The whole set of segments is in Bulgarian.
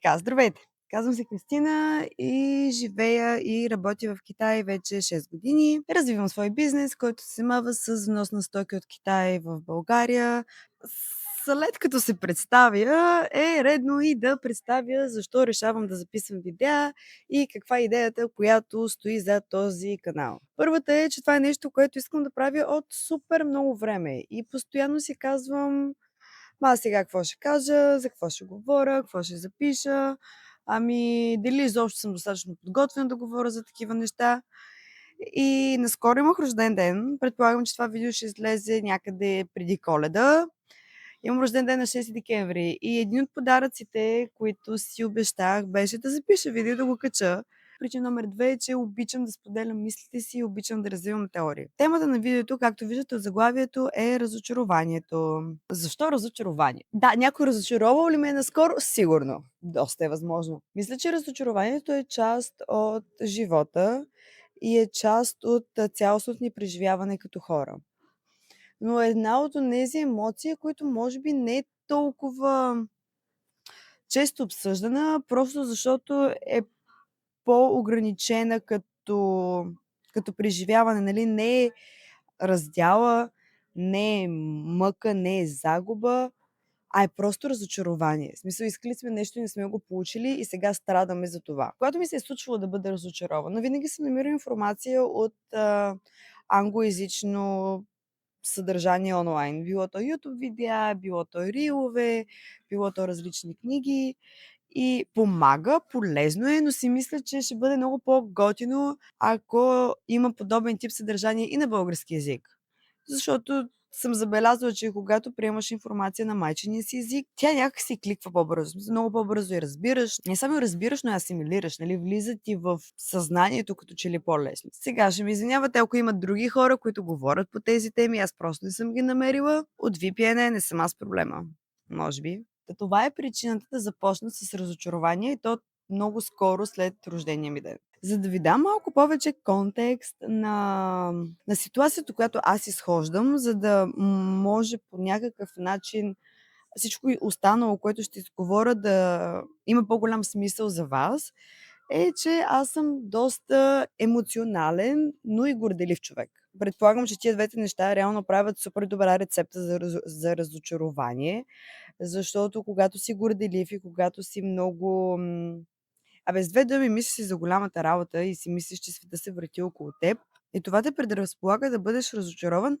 Така, здравейте! Казвам се Кристина и живея и работя в Китай вече 6 години. Развивам свой бизнес, който се занимава с внос на стоки от Китай в България. След като се представя, е редно и да представя защо решавам да записвам видеа и каква е идеята, която стои зад този канал. Първата е, че това е нещо, което искам да правя от супер много време и постоянно си казвам: аз сега какво ще кажа, за какво ще говоря, какво ще запиша, дали изобщо съм достатъчно подготвена да говоря за такива неща. И наскоро имах рожден ден. Предполагам, че това видео ще излезе някъде преди Коледа. Имам рожден ден на 6 декември и един от подаръците, които си обещах, беше да запиша видео и да го кача. Причина номер 2 е, че обичам да споделям мислите си и обичам да развивам теории. Темата на видеото, както виждате от заглавието, е разочарованието. Защо разочарование? Да, някой разочаровал ли ме е наскоро? Сигурно. Доста е възможно. Мисля, че разочарованието е част от живота и е част от цялостното ни преживяване като хора. Но една от онези емоции, които може би не е толкова често обсъждана, просто защото е по-ограничена като преживяване, нали? Не е раздяла, не е мъка, не е загуба, а е просто разочарование. В смисъл, искали сме нещо и не сме го получили и сега страдаме за това. Когато ми се е случвало да бъда разочарована, винаги съм намирала информация от англоязично съдържание онлайн. Било то YouTube видеа, било то рилове, било то различни книги. И помага, полезно е, но си мисля, че ще бъде много по-готино, ако има подобен тип съдържание и на български език. Защото съм забелязала, че когато приемаш информация на майчиния си език, тя някак си кликва по-бързо. Много по-бързо я разбираш. Не само я разбираш, но я асимилираш. Нали? Влиза ти в съзнанието, като че ли по-лесно. Сега ще ми извинявате, ако има други хора, които говорят по тези теми, аз просто не съм ги намерила. От VPN не съм аз проблема. Може би. Това е причината да започна с разочарование и то много скоро след рождения ми ден. За да ви дам малко повече контекст на ситуацията, която аз изхождам, за да може по някакъв начин всичко останало, което ще изговоря, да има по-голям смисъл за вас, е, че аз съм доста емоционален, но и горделив човек. Предполагам, че тия двете неща реално правят супер добра рецепта за разочарование, защото когато си горделив и когато си много... с две думи мислиш си за голямата работа и си мислиш, че света се върти около теб, и това те предразполага да бъдеш разочарован,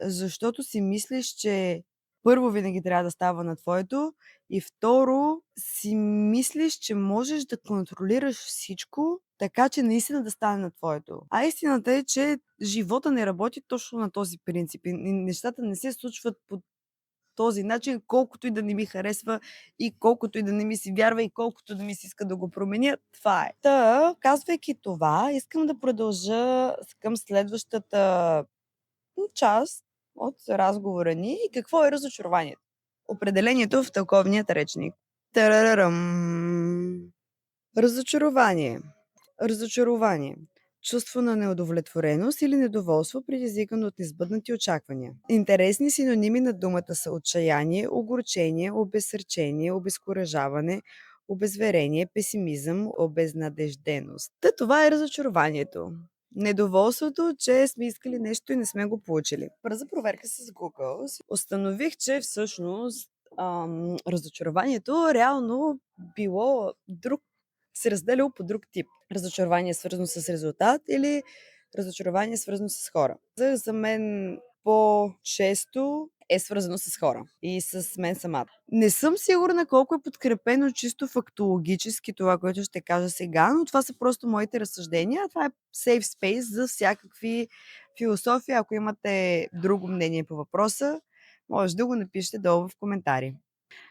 защото си мислиш, че първо винаги трябва да става на твоето и второ си мислиш, че можеш да контролираш всичко, така че наистина да стане на твоето. А истината е, че живота не работи точно на този принцип и нещата не се случват по този начин, колкото и да не ми харесва и колкото и да не ми си вярва и колкото да ми се иска да го променя, това е. Казвайки това, искам да продължа към следващата част от разговора ни и какво е разочарованието. Определението в тълковният речник. Тарарарам. Разочарование. Разочарование. Чувство на неудовлетвореност или недоволство, предизвикано от несбъднати очаквания. Интересни синоними на думата са отчаяние, огорчение, обезсърчение, обезкуражаване, обезверение, песимизъм, обезнадежденост. Това е разочарованието. Недоволството, че сме искали нещо и не сме го получили. Бърза проверка с Google установих, че всъщност разочарованието реално било се разделяло по друг тип. Разочарование свързано с резултат или разочарование свързано с хора. За мен по-често е свързано с хора и с мен самата. Не съм сигурна колко е подкрепено чисто фактологически това, което ще кажа сега, но това са просто моите разсъждения. Това е safe space за всякакви философии. Ако имате друго мнение по въпроса, може да го напишете долу в коментари.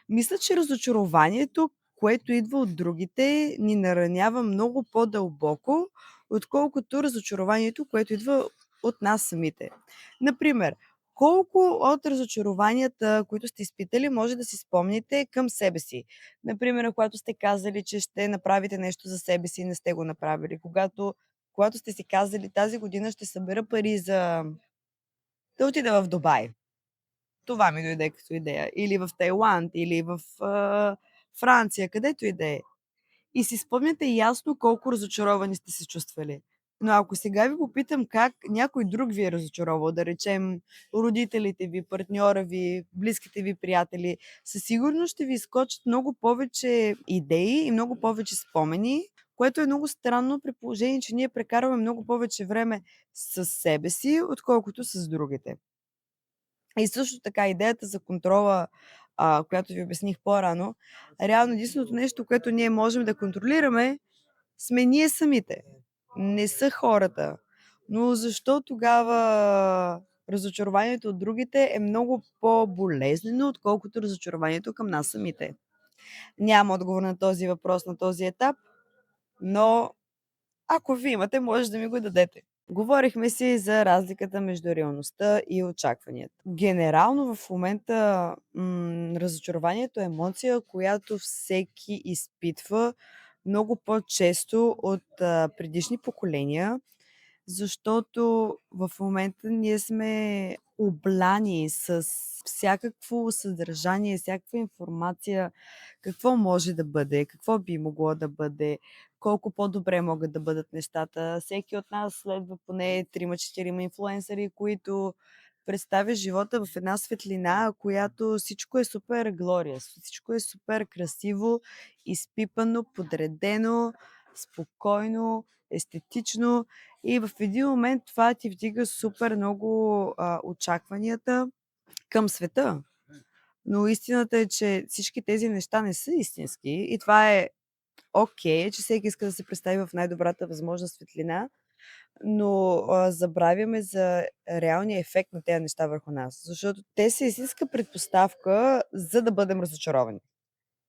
Мисля, че разочарованието, което идва от другите, ни наранява много по-дълбоко, отколкото разочарованието, което идва от нас самите. Например, колко от разочарованията, които сте изпитали, може да си спомните към себе си? Например, когато сте казали, че ще направите нещо за себе си и не сте го направили. Когато сте си казали, тази година ще събера пари да отида в Дубай. Това ми дойде като идея. Или в Тайланд, или в Франция, където и да е. И си спомняте ясно колко разочаровани сте се чувствали. Но ако сега ви попитам как някой друг ви е разочаровал, да речем родителите ви, партньора ви, близките ви приятели, със сигурност ще ви изкочат много повече идеи и много повече спомени, което е много странно при положение, че ние прекарваме много повече време с себе си, отколкото с другите. И също така идеята за контрола, която ви обясних по-рано, реално единственото нещо, което ние можем да контролираме, сме ние самите. Не са хората. Но защо тогава разочарованието от другите е много по-болезнено, отколкото разочарованието към нас самите? Няма отговор на този въпрос на този етап, но ако ви имате, може да ми го дадете. Говорихме си за разликата между реалността и очакванията. Генерално в момента разочарованието е емоция, която всеки изпитва много по-често от предишни поколения, защото в момента ние сме обляни с всякакво съдържание, всякаква информация, какво може да бъде, какво би могло да бъде, колко по-добре могат да бъдат нещата. Всеки от нас следва поне 3-4 инфлуенсъри, които представя живота в една светлина, която всичко е супер глория, всичко е супер красиво, изпипано, подредено, спокойно, естетично и в един момент това ти вдига супер много очакванията към света. Но истината е, че всички тези неща не са истински и това е окей, че всеки иска да се представи в най-добрата възможна светлина, но забравяме за реалния ефект на тези неща върху нас, защото те са истинска предпоставка, за да бъдем разочаровани.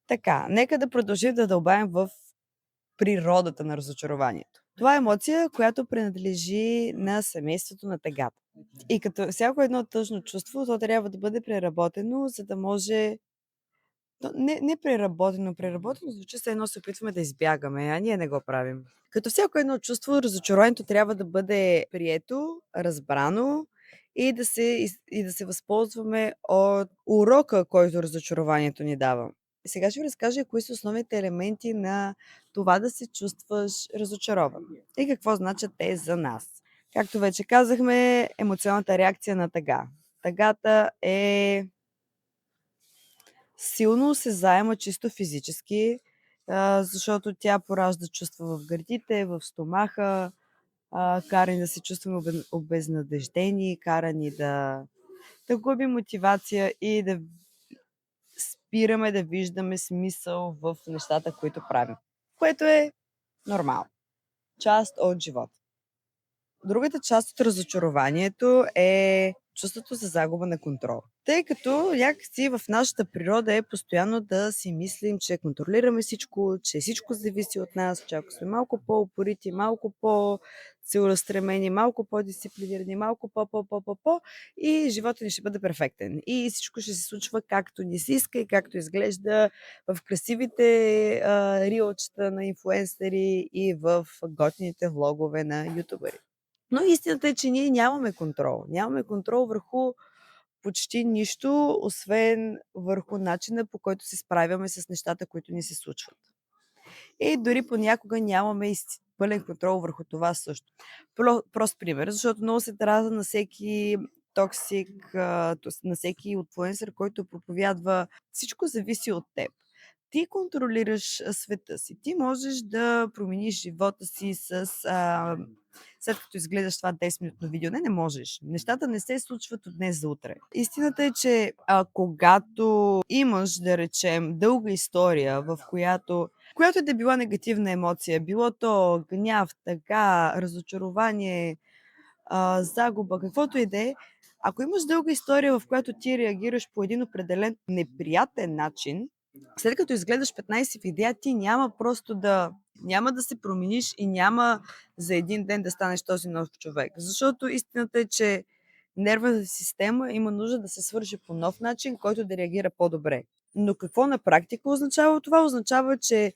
Така, нека да продължим да дълбаем в природата на разочарованието. Това е емоция, която принадлежи на семейството на тъгата. И като всяко едно тъжно чувство, то трябва да бъде преработено, за да може не преработено. Преработено звучи все едно се опитваме да избягаме, а ние не го правим. Като всяко едно чувство, разочарованието трябва да бъде прието, разбрано и да се възползваме от урока, който разочарованието ни дава. Сега ще ви разкажа кои са основните елементи на това да се чувстваш разочарован и какво значат те за нас. Както вече казахме, емоционалната реакция на тъга. Тъгата е силно осезаема чисто физически, защото тя поражда чувства в гърдите, в стомаха, кара ни да се чувстваме обезнадеждени, кара ни да губим мотивация и да спираме да виждаме смисъл в нещата, които правим, което е нормално. Част от живота. Другата част от разочарованието е чувството за загуба на контрол. Тъй като някакси в нашата природа е постоянно да си мислим, че контролираме всичко, че всичко зависи от нас, че ако сме малко по-упорити, малко по-целеустремени, малко по-дисциплинирани, малко по и живота ни ще бъде перфектен. И всичко ще се случва както ни се иска и както изглежда в красивите рилчета на инфлуенсъри и в готините влогове на ютубъри. Но истината е, че ние нямаме контрол. Нямаме контрол върху почти нищо, освен върху начина, по който се справяме с нещата, които ни се случват. И дори понякога нямаме пълен контрол върху това също. Прост пример, защото много се дразна на всеки токсик, на всеки инфлуенсър, който проповядва всичко зависи от теб. Ти контролираш света си. Ти можеш да промениш живота си след като изгледаш това 10-минутно видео. Не можеш. Нещата не се случват от днес за утре. Истината е, че когато имаш, да речем, дълга история, в която е да била негативна емоция, било то гняв, тъга, разочарование, загуба, каквото и да е, ако имаш дълга история, в която ти реагираш по един определен неприятен начин, след като изгледаш 15 видеа, ти няма да се промениш и няма за един ден да станеш този нов човек. Защото истината е, че нервната система има нужда да се свърши по нов начин, който да реагира по-добре. Но какво на практика означава? Това означава, че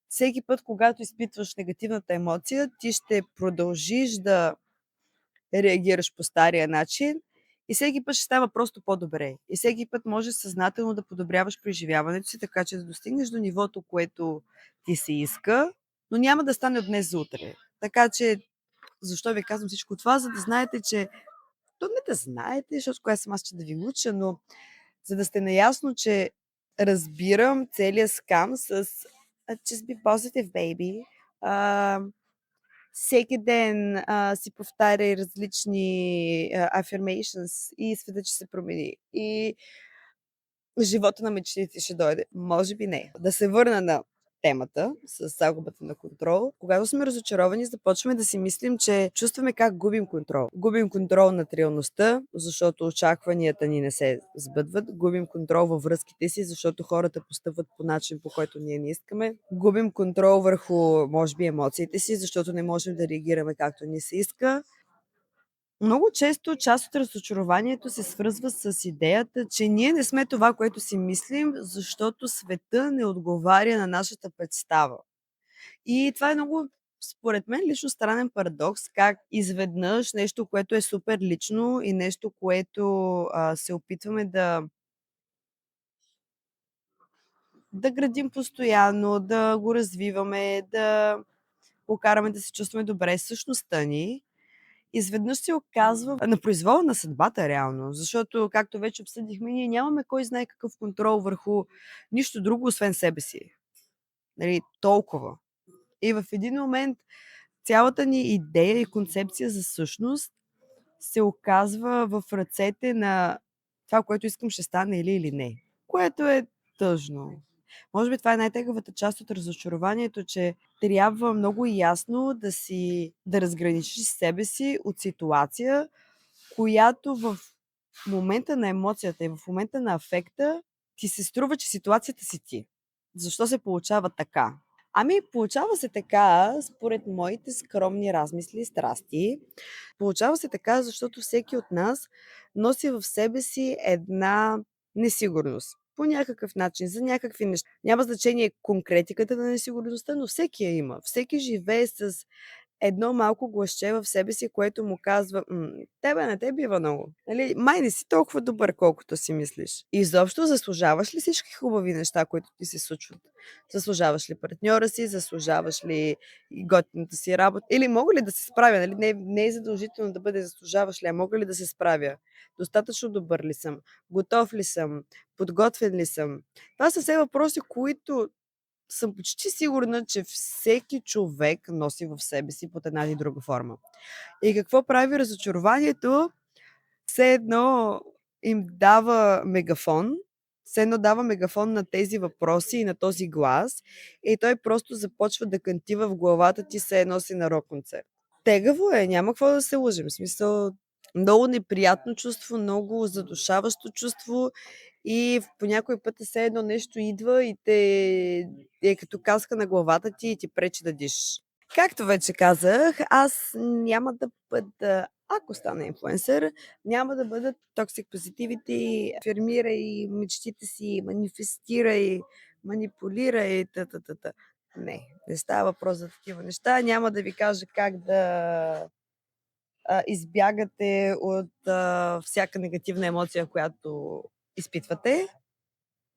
всеки път, когато изпитваш негативната емоция, ти ще продължиш да реагираш по стария начин И всеки път ще става просто по-добре. И всеки път можеш съзнателно да подобряваш преживяването си, така че да достигнеш до нивото, което ти се иска, но няма да стане от днес за утре. Така че, защо ви казвам всичко това? За да знаете, че то не да знаете, защото коя съм аз, че да ви уча, но за да сте наясно, че разбирам целият скам с just be positive, baby. А, всеки ден си повтаряй различни affirmations и света ще се промени. И живота на мечтите ще дойде. Може би не. Да се върна на темата с загубата на контрол. Когато сме разочаровани, започваме да си мислим, че чувстваме как губим контрол. Губим контрол над реалността, защото очакванията ни не се сбъдват. Губим контрол във връзките си, защото хората постъпват по начин, по който ние не искаме. Губим контрол върху, може би, емоциите си, защото не можем да реагираме както ни се иска. Много често част от разочарованието се свързва с идеята, че ние не сме това, което си мислим, защото света не отговаря на нашата представа. И това е много, според мен, лично странен парадокс, как изведнъж нещо, което е супер лично и нещо, което се опитваме да градим постоянно, да го развиваме, да покараме да се чувстваме добре, същността ни, изведнъж се оказва на произвола на съдбата реално, защото, както вече обсъдихме, ние нямаме кой знае какъв контрол върху нищо друго, освен себе си. Нали, толкова. И в един момент цялата ни идея и концепция за същност се оказва в ръцете на това, което искам ще стане или не. Което е тъжно. Може би това е най-тегавата част от разочарованието, че трябва много ясно да разграничиш себе си от ситуация, която в момента на емоцията и в момента на афекта ти се струва, че ситуацията си ти. Защо се получава така? Ами, получава се така, според моите скромни размисли и страсти. Получава се така, защото всеки от нас носи в себе си една несигурност. По някакъв начин, за някакви неща. Няма значение конкретиката на несигурността, но всеки я има. Всеки живее с едно малко гласче в себе си, което му казва: тебе не те бива много. Нали? Май не си толкова добър, колкото си мислиш. И изобщо заслужаваш ли всички хубави неща, които ти се случват? Заслужаваш ли партньора си? Заслужаваш ли готината си работа? Или мога ли да се справя? Нали? Не е задължително да бъде заслужаваш ли, а мога ли да се справя? Достатъчно добър ли съм? Готов ли съм? Подготвен ли съм? Това са все въпроси, които съм почти сигурна, че всеки човек носи в себе си под една или друга форма. И какво прави разочарованието? Все едно им дава мегафон, все едно дава мегафон на тези въпроси и на този глас, и той просто започва да кантива в главата ти, все едно си на рок-концерт. Тегаво е, няма какво да се лъжем. В смисъл, много неприятно чувство, много задушаващо чувство и по някой път все едно нещо идва и те е като каска на главата ти и ти пречи да дишаш. Както вече казах, аз няма да бъда, ако стана инфлуенсър, няма да бъда toxic positivity, афирмирай мечтите си, манифестирай, манипулирай, та. Не става въпрос за такива неща. Няма да ви кажа как да избягате от всяка негативна емоция, която изпитвате.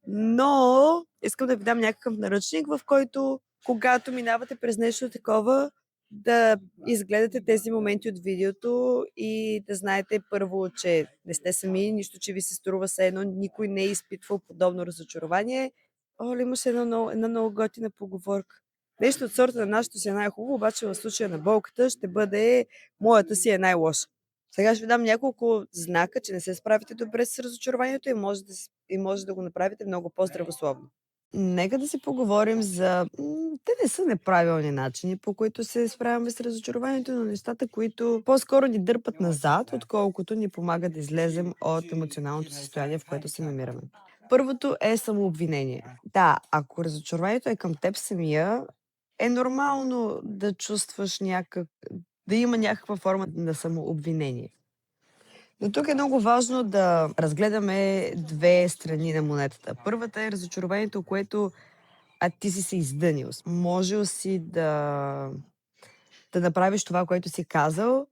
Но искам да ви дам някакъв наръчник, в който, когато минавате през нещо такова, да изгледате тези моменти от видеото и да знаете първо, че не сте сами, нищо, че ви се струва все едно, никой не е изпитвал подобно разочарование. Оля, имаше една много готина поговорка. Нещо от сорта на нашето си е най-хубаво, обаче в случая на болката ще бъде моята си е най-лоша. Сега ще ви дам няколко знака, че не се справите добре с разочарованието и може да го направите много по-здравословно. Нека да си поговорим за... Те не са неправилни начини, по които се справяме с разочарованието, но нещата, които по-скоро ни дърпат назад, отколкото ни помагат да излезем от емоционалното състояние, в което се намираме. Първото е самообвинение. Да, ако разочарованието е към теб самия, е нормално да чувстваш да има някаква форма на самообвинение. Но тук е много важно да разгледаме две страни на монетата. Първата е разочарованието, което ти си се издънил. Можел си да направиш това, което си казал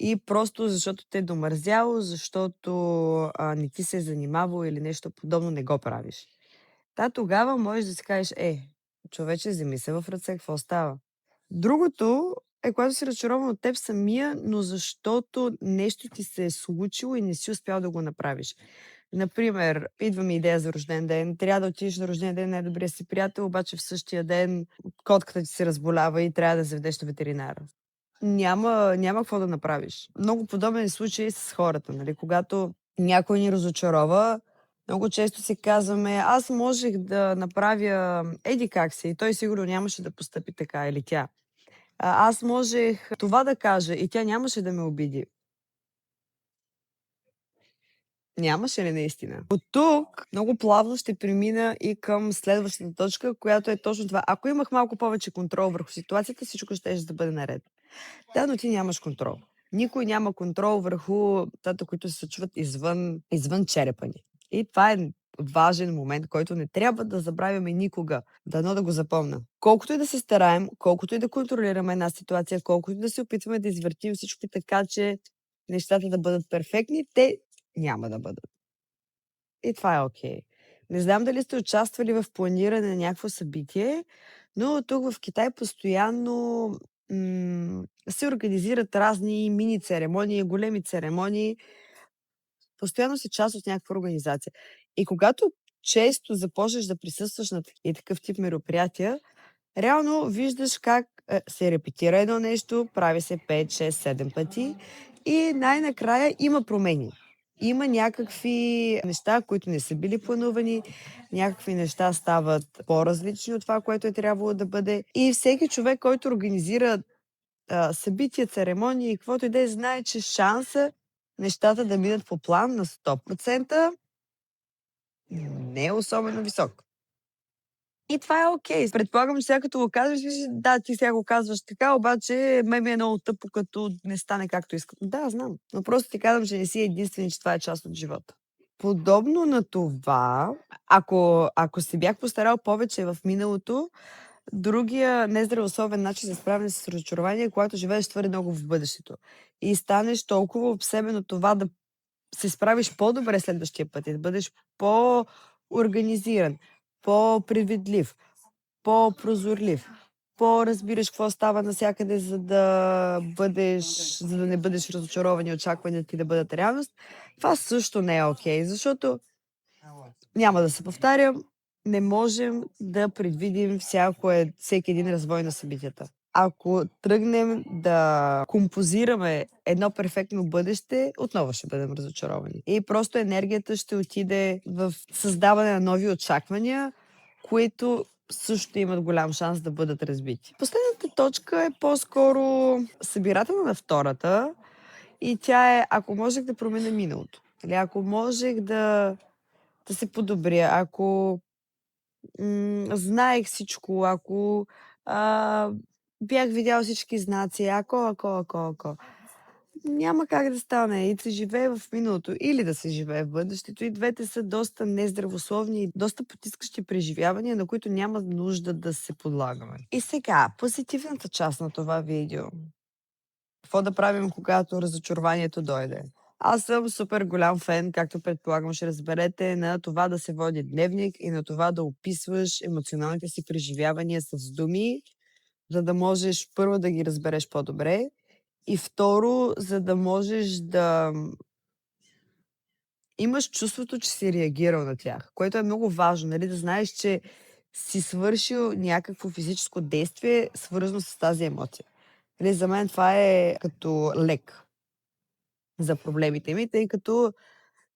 и просто защото те е домързяло, защото, не ти се е занимавало или нещо подобно, не го правиш. Да, тогава можеш да си кажеш: човече, вземи се в ръце, какво става?“ Другото е, когато си разочарован от теб самия, но защото нещо ти се е случило и не си успял да го направиш. Например, идва ми идея за рожден ден, трябва да отидеш на рожден ден на най-добрия си приятел, обаче в същия ден котката ти се разболява и трябва да заведеш на ветеринара. Няма какво да направиш. Много подобен е случай с хората, нали? Когато някой ни разочарова, много често си казваме: „Аз можех да направя еди как си и той сигурно нямаше да постъпи така или тя. Аз можех това да кажа и тя нямаше да ме обиди.“ Нямаше ли наистина? Оттук много плавно ще премина и към следващата точка, която е точно това. Ако имах малко повече контрол върху ситуацията, всичко щеше да бъде наред. Да, но ти нямаш контрол. Никой няма контрол върху нещата, които се случват извън черепа ни. И това е важен момент, който не трябва да забравяме никога. Дано да го запомня. Колкото и да се стараем, колкото и да контролираме една ситуация, колкото и да се опитваме да извъртим всичко така, че нещата да бъдат перфектни, те няма да бъдат. И това е окей. Не знам дали сте участвали в планиране на някакво събитие, но тук в Китай постоянно се организират разни мини церемонии, големи церемонии. Постоянно си част от някаква организация. И когато често започнеш да присъстваш на такъв тип мероприятия, реално виждаш как се репетира едно нещо, прави се 5, 6, 7 пъти и най-накрая има промени. Има някакви неща, които не са били планувани, някакви неща стават по-различни от това, което е трябвало да бъде. И всеки човек, който организира събития, церемонии и каквото и да е, знае, че шанса нещата да минат по план на 100% не е особено висок. И това е окей. Предполагам, че сега като го казваш, да, ти сега го казваш така, обаче мен ми е много тъпо, като не стане както искам. Да, знам. Но просто ти казвам, че не си единствен, че това е част от живота. Подобно на това, ако се бях постарал повече в миналото, другия нездравословен начин за справяне с разочарование е когато живееш твърде много в бъдещето. И станеш толкова обсебен от това да се справиш по-добре следващия път и да бъдеш по-организиран, по-предвидлив, по-прозорлив, по-разбираш какво става навсякъде, за да не бъдеш разочарован и очакванията ти да бъдат реалност. Това също не е окей, защото няма да се повтарям, не можем да предвидим всеки един развой на събитията. Ако тръгнем да композираме едно перфектно бъдеще, отново ще бъдем разочаровани. И просто енергията ще отиде в създаване на нови очаквания, които също имат голям шанс да бъдат разбити. Последната точка е по-скоро събирателна на втората и тя е: ако можех да променя миналото. Или ако можех да се подобря, ако знаех всичко, ако бях видял всички знаци, ако. Няма как да стане и да се живее в миналото или да се живее в бъдещето. И двете са доста нездравословни и доста потискащи преживявания, на които няма нужда да се подлагаме. И сега, позитивната част на това видео. Какво да правим, когато разочарованието дойде? Аз съм супер голям фен, както предполагам ще разберете, на това да се води дневник и на това да описваш емоционалните си преживявания с думи, за да можеш първо да ги разбереш по-добре и второ, за да можеш да имаш чувството, че си реагирал на тях, което е много важно, нали, да знаеш, че си свършил някакво физическо действие, свързано с тази емоция. Нали, за мен това е като лек за проблемите ми, тъй като,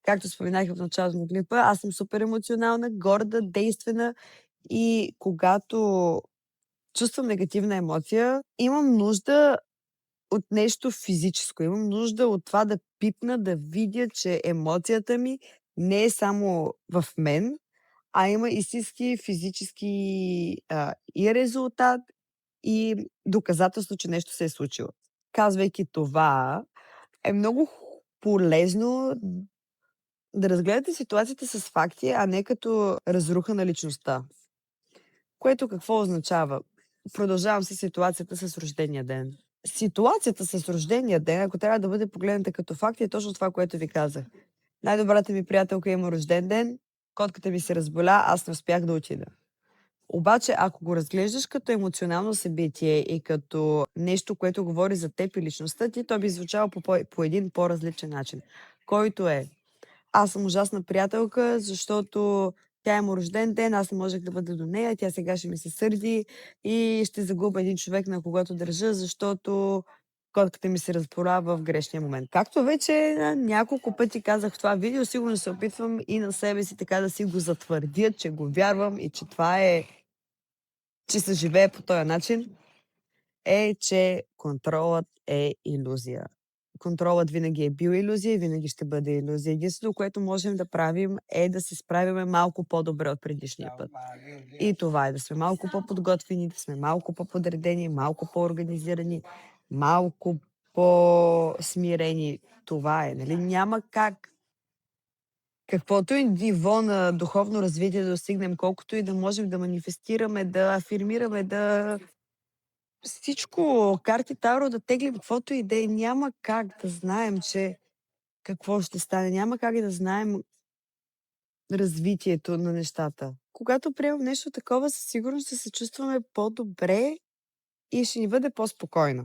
както споменах в началото на клипа, аз съм супер емоционална, горда, действена и когато чувствам негативна емоция, имам нужда от нещо физическо. Имам нужда от това да пипна, да видя, че емоцията ми не е само в мен, а има истински физически и резултат, и доказателство, че нещо се е случило. Казвайки това, е много полезно да разгледате ситуацията с факти, а не като разруха на личността. Което какво означава? Продължавам с ситуацията с рождения ден. Ситуацията с рождения ден, ако трябва да бъде погледната като факт, е точно това, което ви казах. Най-добрата ми приятелка има рожден ден, котката ми се разболя, аз не успях да отида. Обаче, ако го разглеждаш като емоционално събитие и като нещо, което говори за теб и личността ти, то би звучало по един по-различен начин, който е: аз съм ужасна приятелка, защото тя има рожден ден, аз не можех да бъда до нея, тя сега ще ми се сърди и ще загубя един човек, на когото държа, защото котката ми се разболя в грешния момент. Както вече няколко пъти казах в това видео, сигурно се опитвам и на себе си така да си го затвърдя, че го вярвам и че това е, че се живее по този начин, е, че контролът е илюзия. Контролът винаги е бил илюзия и винаги ще бъде илюзия. Единственото, което можем да правим, е да се справяме малко по-добре от предишния път. И това е да сме малко по-подготвени, да сме малко по-подредени, малко по-организирани, малко по-смирени. Това е, нали? Няма как каквото и ниво на духовно развитие да достигнем, колкото и да можем да манифестираме, да афирмираме, да всичко, карти Таро да теглим, каквото и да е, няма как да знаем, че какво ще стане. Няма как да знаем развитието на нещата. Когато приемем нещо такова, със сигурност ще се чувстваме по-добре и ще ни бъде по-спокойно,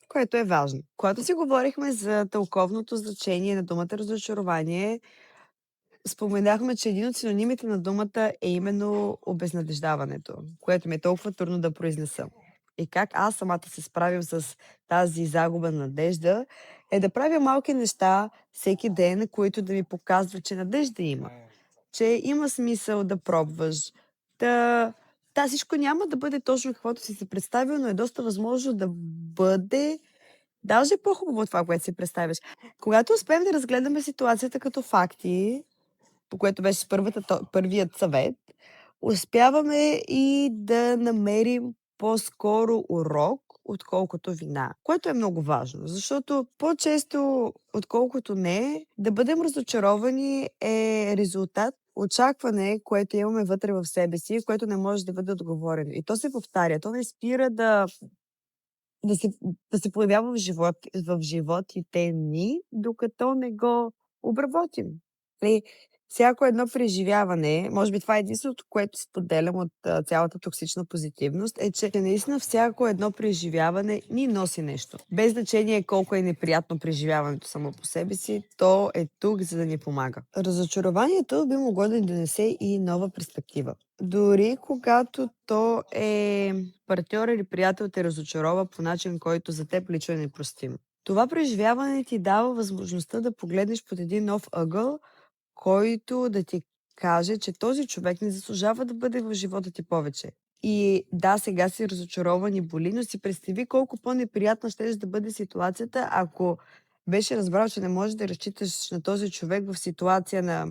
което е важно. Когато си говорихме за тълковното значение на думата разочарование, споменахме, че един от синонимите на думата е именно обезнадеждаването, което ми е толкова трудно да произнеса. И как аз самата се справям с тази загуба на надежда, е да правя малки неща всеки ден, които да ми показват, че надежда има. Че има смисъл да пробваш, да, всичко няма да бъде точно каквото си се представил, но е доста възможно да бъде даже по-хубаво от това, което си представяш. Когато успеем да разгледаме ситуацията като факти, по което беше първият съвет, успяваме и да намерим по-скоро урок, отколкото вина, което е много важно, защото по-често, отколкото не, да бъдем разочаровани е резултат, очакване, което имаме вътре в себе си, което не може да бъде отговорено. И то се повтаря, то не спира да се, да се появява в животите ни, докато не го обработим. Нали, всяко едно преживяване, може би това е единственото, което споделям от цялата токсична позитивност, е, че наистина всяко едно преживяване ни носи нещо. Без значение колко е неприятно преживяването само по себе си, то е тук, за да ни помага. Разочарованието би могло да ни донесе и нова перспектива. Дори когато то е партньор или приятел те разочарова по начин, който за теб лично е непростим. Това преживяване ти дава възможността да погледнеш под един нов ъгъл, който да ти каже, че този човек не заслужава да бъде в живота ти повече. И да, сега си разочарован и боли, но си представи колко по-неприятна ще да бъде ситуацията, ако беше разбрал, че не можеш да разчиташ на този човек в ситуация на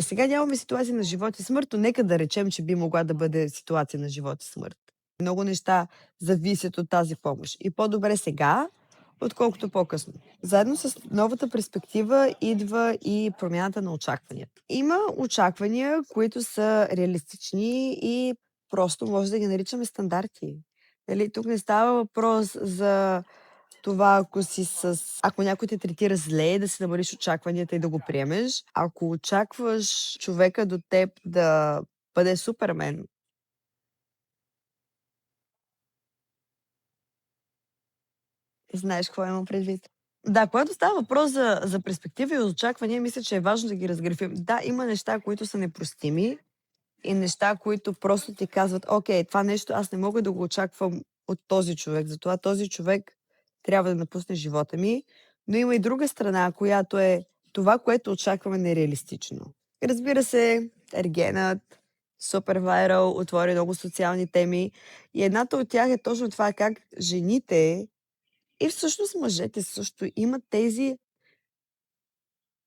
сега нямаме ситуация на живот и смърт, но нека да речем, че би могла да бъде ситуация на живот и смърт. Много неща зависят от тази помощ. И по-добре сега, отколкото по-късно. Заедно с новата перспектива идва и промяната на очакванията. Има очаквания, които са реалистични и просто може да ги наричаме стандарти. Нали, тук не става въпрос за това, ако някой те третира зле, да си намалиш очакванията и да го приемеш. Ако очакваш човека до теб да бъде супермен, знаеш какво имам предвид. Да, когато става въпрос за перспектива и очаквания, мисля, че е важно да ги разграфим. Да, има неща, които са непростими и неща, които просто ти казват: окей, това нещо аз не мога да го очаквам от този човек, затова този човек трябва да напусне живота ми. Но има и друга страна, която е това, което очакваме нереалистично. Разбира се, Ергенът, супер вайрал, отвори много социални теми и едната от тях е точно това как жените и всъщност мъжете също имат тези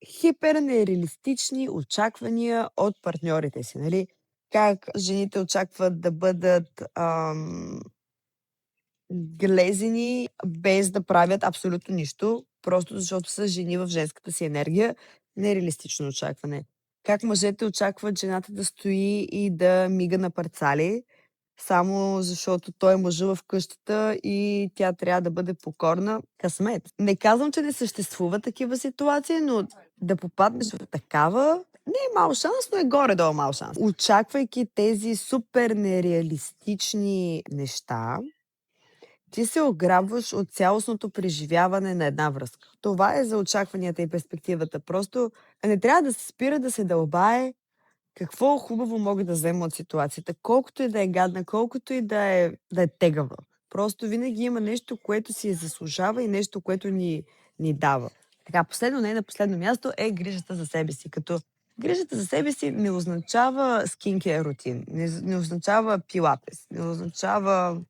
хипернереалистични очаквания от партньорите си, нали? Как жените очакват да бъдат глезени, без да правят абсолютно нищо, просто защото са жени в женската си енергия. Нереалистично очакване. Как мъжете очакват жената да стои и да мига на парцали, само защото той е мъжът в къщата и тя трябва да бъде покорна. Късмет. Не казвам, че не съществуват такива ситуации, но да попаднеш в такава не е мал шанс, но е горе-долу мал шанс. Очаквайки тези супер нереалистични неща, ти се ограбваш от цялостното преживяване на една връзка. Това е за очакванията и перспективата. Просто не трябва да се спира да се дълбае какво хубаво мога да взема от ситуацията, колкото и да е гадна, колкото и да е тегава. Просто винаги има нещо, което си заслужава и нещо, което ни дава. Така, последно, не на последно място е грижата за себе си. Като грижата за себе си не означава skincare рутин, не означава пилатес, не означава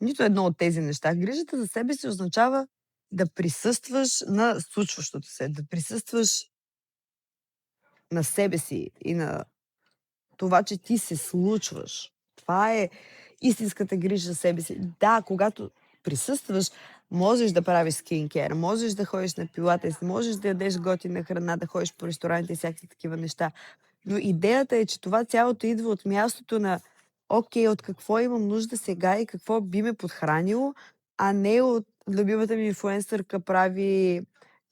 нито едно от тези неща. Грижата за себе си означава да присъстваш на случващото се, да присъстваш на себе си и на това, че ти се случваш. Това е истинската грижа за себе си. Да, когато присъстваш, можеш да правиш скинкер, можеш да ходиш на пилатес, можеш да ядеш готина храна, да ходиш по ресторантите и всякакви такива неща. Но идеята е, че това цялото идва от мястото на окей, от какво имам нужда сега и какво би ме подхранило, а не от любимата ми инфлуенсърка прави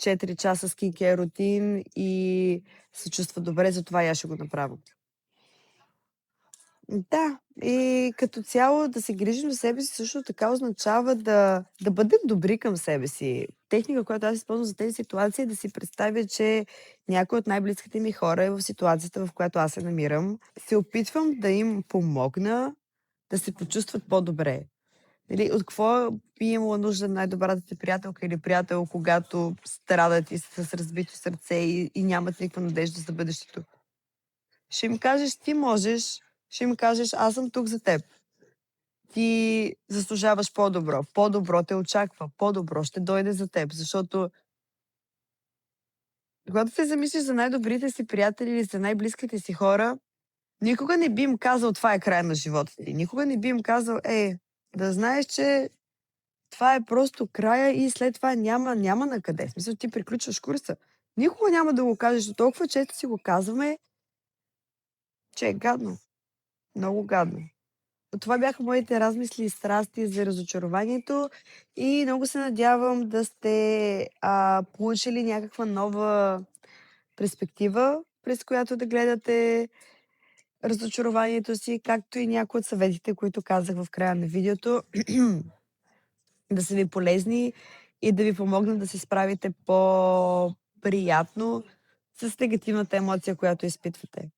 4 часа скинкер рутин и се чувства добре, затова и аз ще го направя. Да, и като цяло да се грижим за себе си също така означава да бъдем добри към себе си. Техника, която аз използвам за тези ситуации, е да си представя, че някой от най-близките ми хора е в ситуацията, в която аз се намирам. Се опитвам да им помогна да се почувстват по-добре. Нали, от какво би имала нужда най-добрата ти приятелка или приятел, когато страдат и са с разбито сърце и нямат никаква надежда за бъдещето? Ще им кажеш: "Ти можеш", ще им кажеш: "Аз съм тук за теб. Ти заслужаваш по-добро. По-добро те очаква. По-добро ще дойде за теб." Защото когато се замислиш за най-добрите си приятели или за най-близките си хора, никога не би им казал: "Това е края на живота ти." Никога не би им казал: да знаеш, че това е просто края и след това няма накъде." В смисъл, ти приключваш курса. Никога няма да го кажеш, но толкова често си го казваме, че е гадно. Много гадно. Това бяха моите размисли и страсти за разочарованието и много се надявам да сте получили някаква нова перспектива, през която да гледате разочарованието си, както и някои от съветите, които казах в края на видеото, да са ви полезни и да ви помогнат да се справите по-приятно с негативната емоция, която изпитвате.